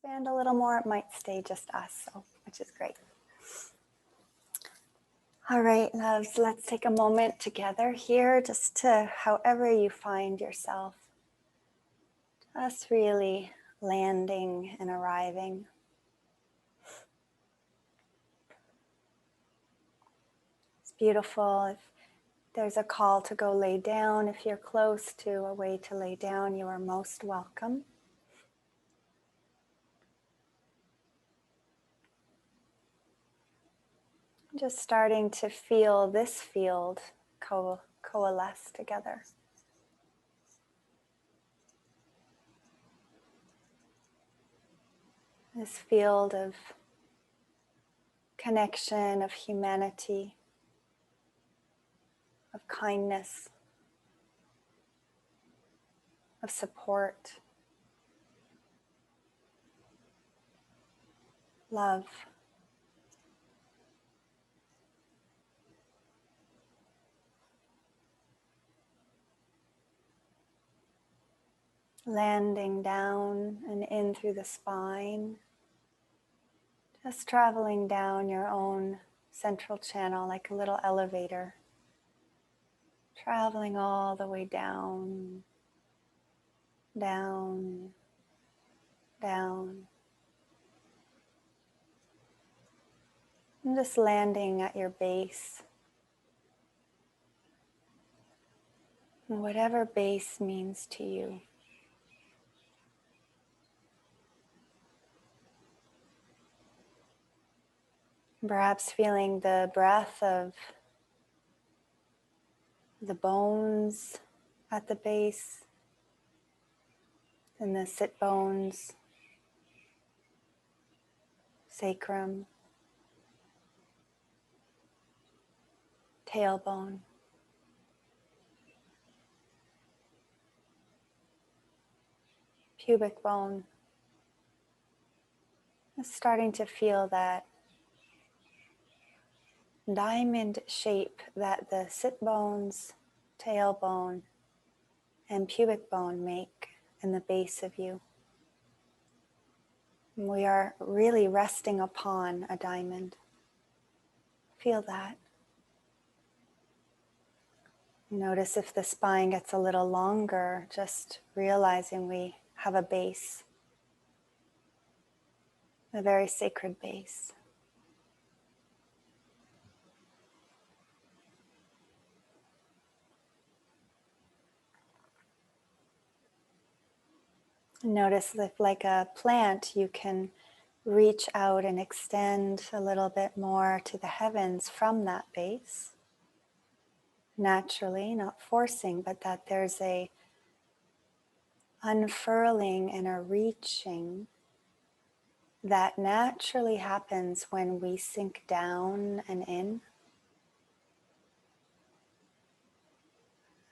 expand a little more, it might stay just us, which is great. All right, loves, let's take a moment together here just to, however you find yourself, just really landing and arriving. It's beautiful. If there's a call to go lay down, if you're close to a way to lay down, you are most welcome. Just starting to feel this field coalesce together. This field of connection, of humanity, of kindness, of support, love. Landing down and in through the spine, just traveling down your own central channel like a little elevator, traveling all the way down, down, down, and just landing at your base. And whatever base means to you. Perhaps feeling the breath of the bones at the base and the sit bones, sacrum, tailbone. Pubic bone. Just starting to feel that diamond shape that the sit bones, tailbone, and pubic bone make in the base of you. And we are really resting upon a diamond. Feel that. Notice if the spine gets a little longer, just realizing we have a base, a very sacred base. Notice if, like a plant, you can reach out and extend a little bit more to the heavens from that base. Naturally, not forcing, but that there's a unfurling and a reaching that naturally happens when we sink down and in.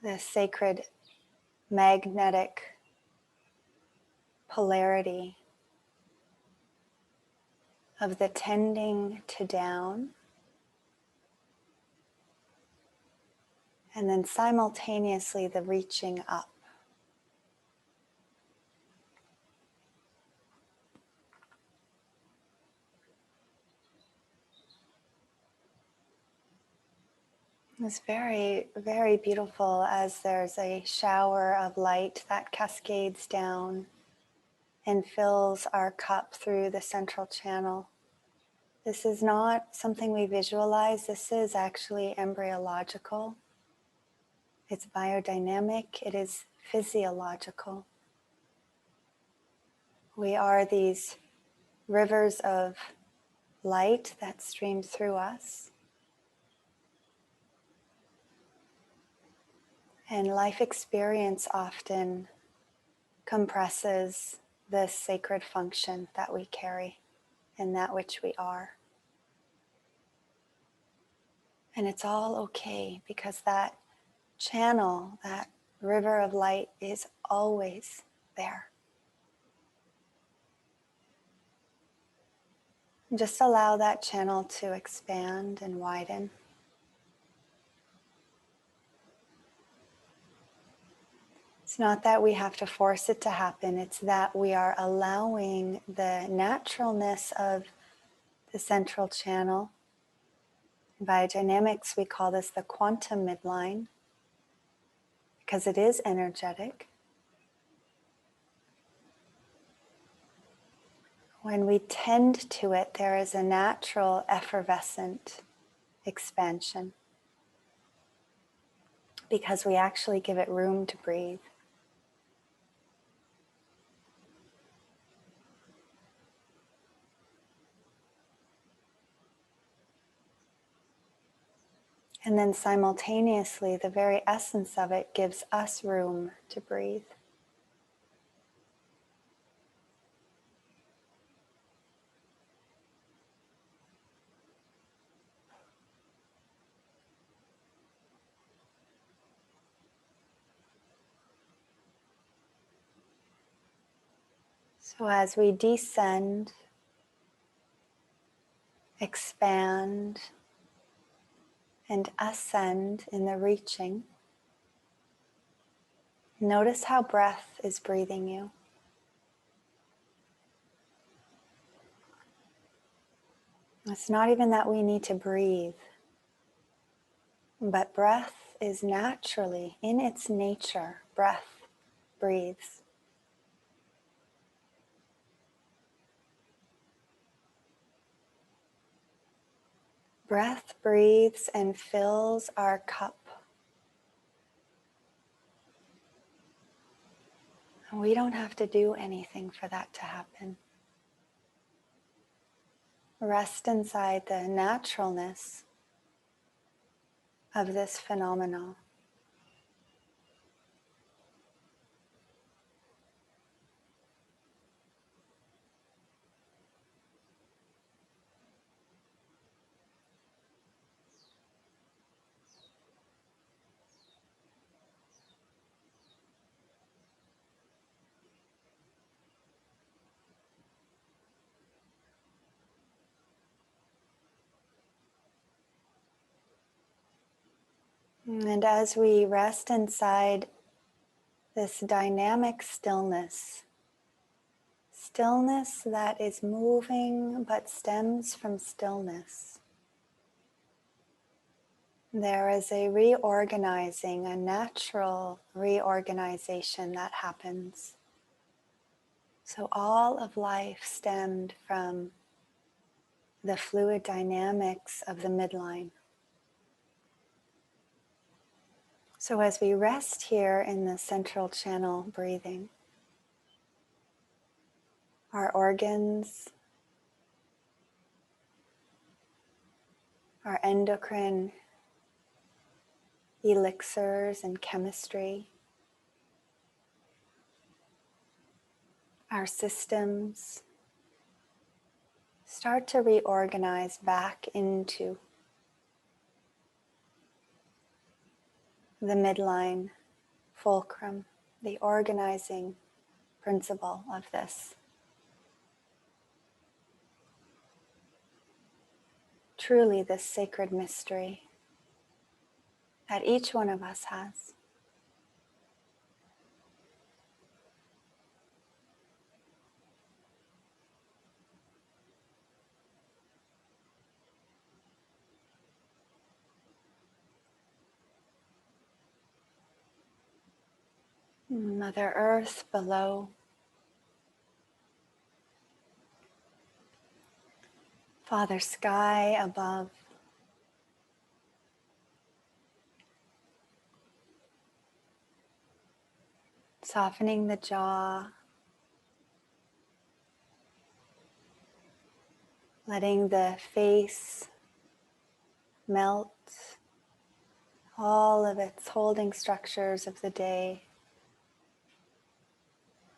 The sacred magnetic polarity of the tending to down, and then simultaneously the reaching up. It's very, very beautiful as there's a shower of light that cascades down and fills our cup through the central channel. This is not something we visualize. This is actually embryological. It's biodynamic. It is physiological. We are these rivers of light that stream through us. And life experience often compresses this sacred function that we carry and that which we are. And it's all okay because that channel, that river of light is always there. And just allow that channel to expand and widen. It's not that we have to force it to happen, it's that we are allowing the naturalness of the central channel. In biodynamics, we call this the quantum midline because it is energetic. When we tend to it, there is a natural effervescent expansion because we actually give it room to breathe. And then simultaneously, the very essence of it gives us room to breathe. So as we descend, expand, and ascend in the reaching, notice how breath is breathing you. It's not even that we need to breathe, but breath is naturally, in its nature, breath breathes. Breath breathes and fills our cup. And we don't have to do anything for that to happen. Rest inside the naturalness of this phenomenon. And as we rest inside this dynamic stillness, stillness that is moving but stems from stillness, there is a reorganizing, a natural reorganization that happens. So all of life stemmed from the fluid dynamics of the midline. So as we rest here in the central channel breathing, our organs, our endocrine elixirs and chemistry, our systems start to reorganize back into the midline fulcrum, the organizing principle of this. Truly this sacred mystery that each one of us has. Mother Earth below, Father Sky above, softening the jaw, letting the face melt all of its holding structures of the day.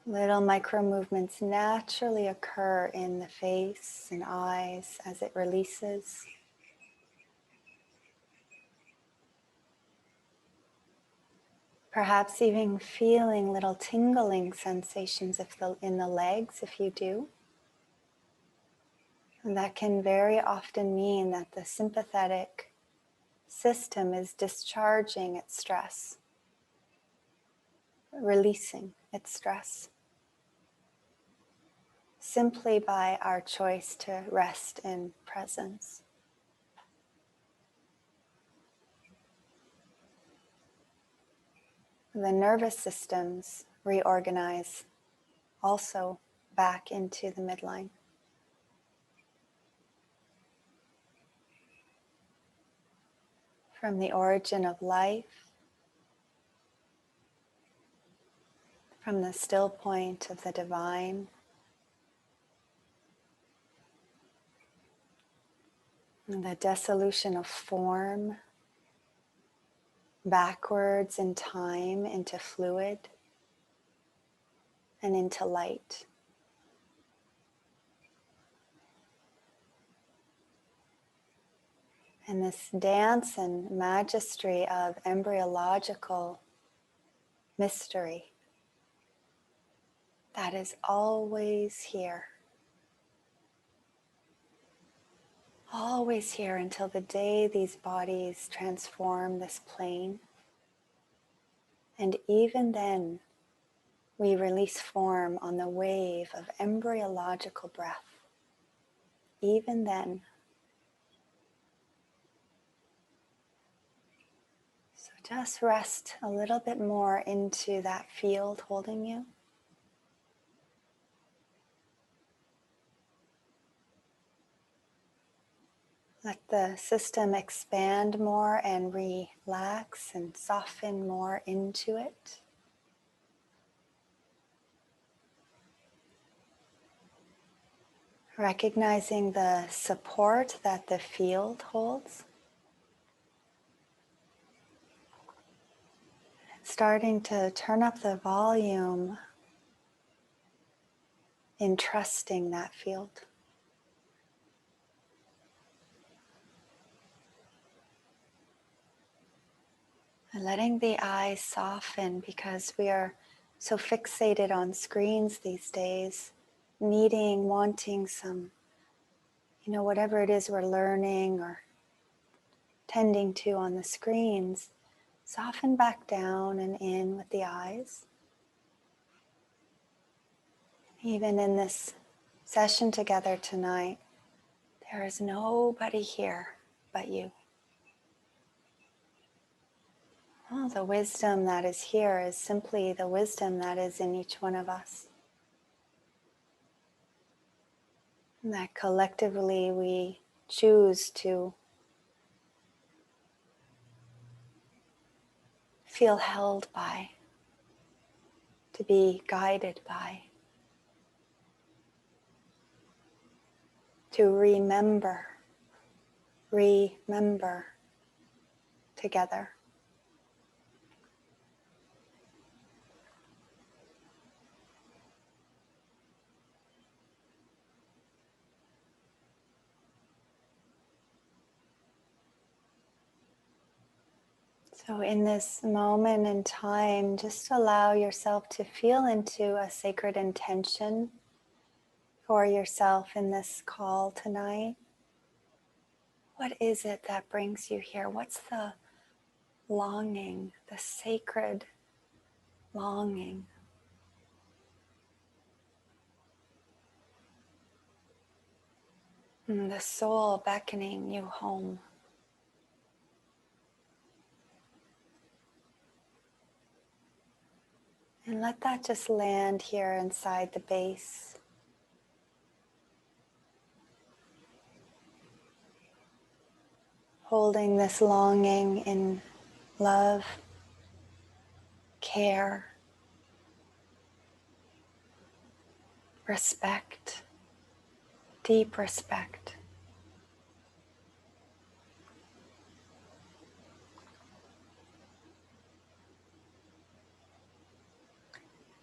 Little micro movements naturally occur in the face and eyes as it releases. Perhaps even feeling little tingling sensations in the legs if you do. And that can very often mean that the sympathetic system is discharging its stress. releasing its stress simply by our choice to rest in presence. The nervous systems reorganize also back into the midline. From the origin of life, from the still point of the divine, and the dissolution of form, backwards in time into fluid and into light. And this dance and majesty of embryological mystery that is always here. Always here until the day these bodies transform this plane. And even then, we release form on the wave of embryological breath. Even then. So just rest a little bit more into that field holding you. Let the system expand more and relax and soften more into it. Recognizing the support that the field holds. Starting to turn up the volume in trusting that field. And letting the eyes soften because we are so fixated on screens these days, needing, wanting some, whatever it is we're learning or tending to on the screens, soften back down and in with the eyes. Even in this session together tonight, there is nobody here but you. Oh, the wisdom that is here is simply the wisdom that is in each one of us. And that collectively we choose to feel held by, to be guided by, to remember together. So in this moment in time, just allow yourself to feel into a sacred intention for yourself in this call tonight. What is it that brings you here? What's the longing, the sacred longing? And the soul beckoning you home. And let that just land here inside the base. Holding this longing in love, care, respect, deep respect.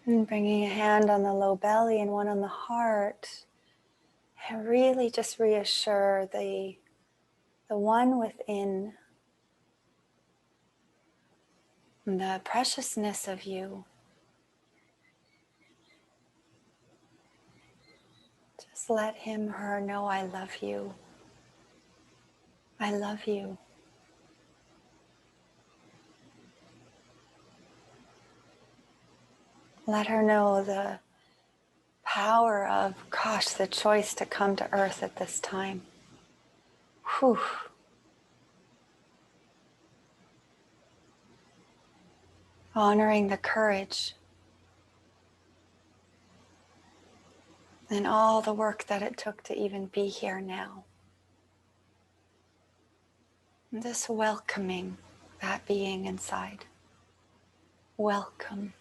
And bringing a hand on the low belly and one on the heart. And really just reassure the one within, the preciousness of you. Just let him, her know, I love you. I love you. Let her know the power of, gosh, the choice to come to Earth at this time. Whew. Honoring the courage and all the work that it took to even be here now. And just welcoming that being inside. Welcome.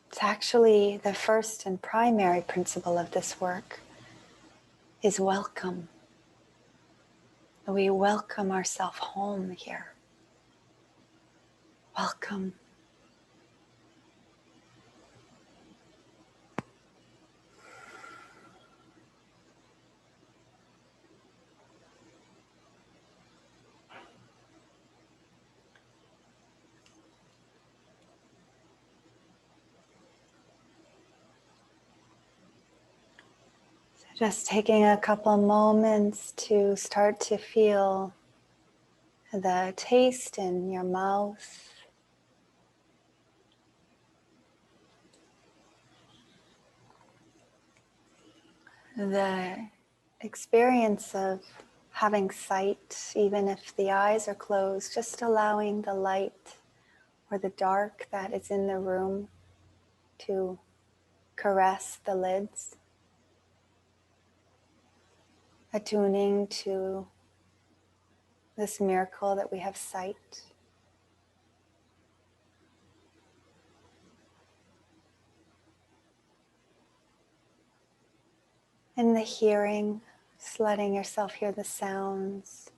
It's actually the first and primary principle of this work is welcome. We welcome ourselves home here. Welcome. So just taking a couple moments to start to feel the taste in your mouth. The experience of having sight, even if the eyes are closed, just allowing the light or the dark that is in the room to caress the lids, attuning to this miracle that we have sight. And the hearing, just letting yourself hear the sounds.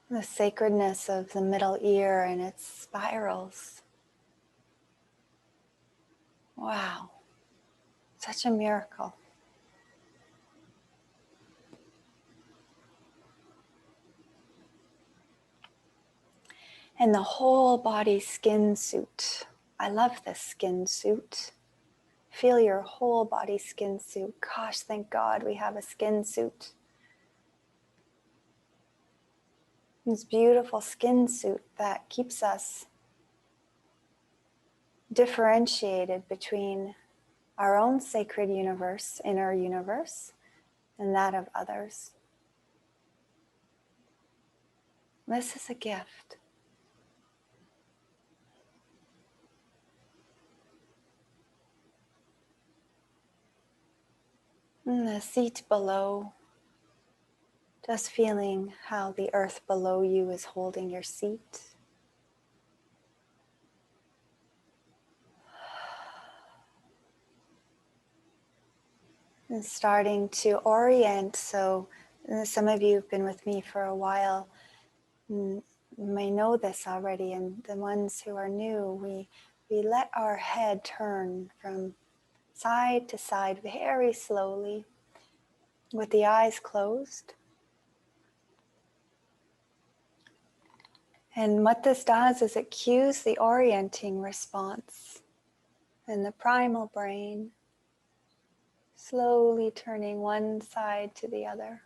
The sacredness of the middle ear and its spirals. Wow, such a miracle. And the whole body skin suit. I love this skin suit. Feel your whole body skin suit. Gosh, thank God we have a skin suit. This beautiful skin suit that keeps us differentiated between our own sacred universe, inner universe, and that of others. This is a gift. And the seat below, just feeling how the earth below you is holding your seat. And starting to orient. So some of you have been with me for a while, you may know this already, and the ones who are new, we let our head turn from side to side very slowly with the eyes closed. And what this does is it cues the orienting response in the primal brain, slowly turning one side to the other.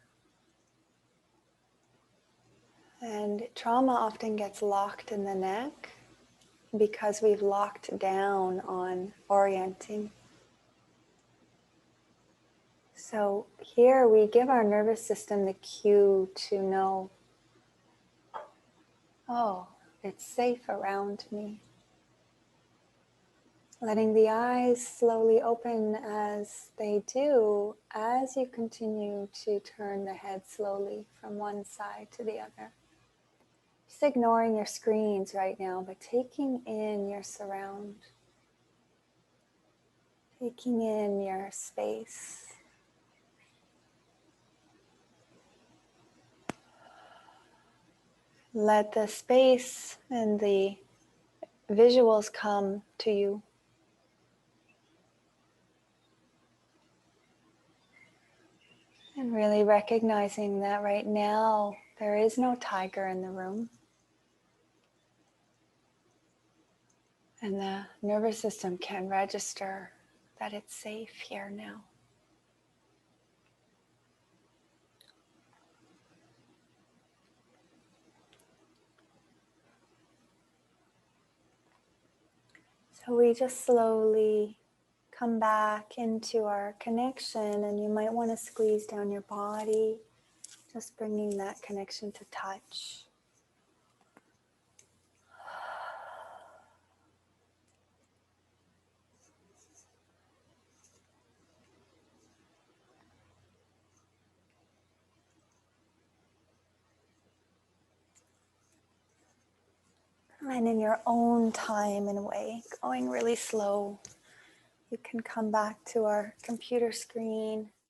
And trauma often gets locked in the neck because we've locked down on orienting. So here we give our nervous system the cue to know, oh, it's safe around me. Letting the eyes slowly open as they do, as you continue to turn the head slowly from one side to the other. Just ignoring your screens right now, but taking in your surround. Taking in your space. Let the space and the visuals come to you. And really recognizing that right now there is no tiger in the room. And the nervous system can register that it's safe here now. So we just slowly come back into our connection, and you might want to squeeze down your body, just bringing that connection to touch. And in your own time and way, going really slow, you can come back to our computer screen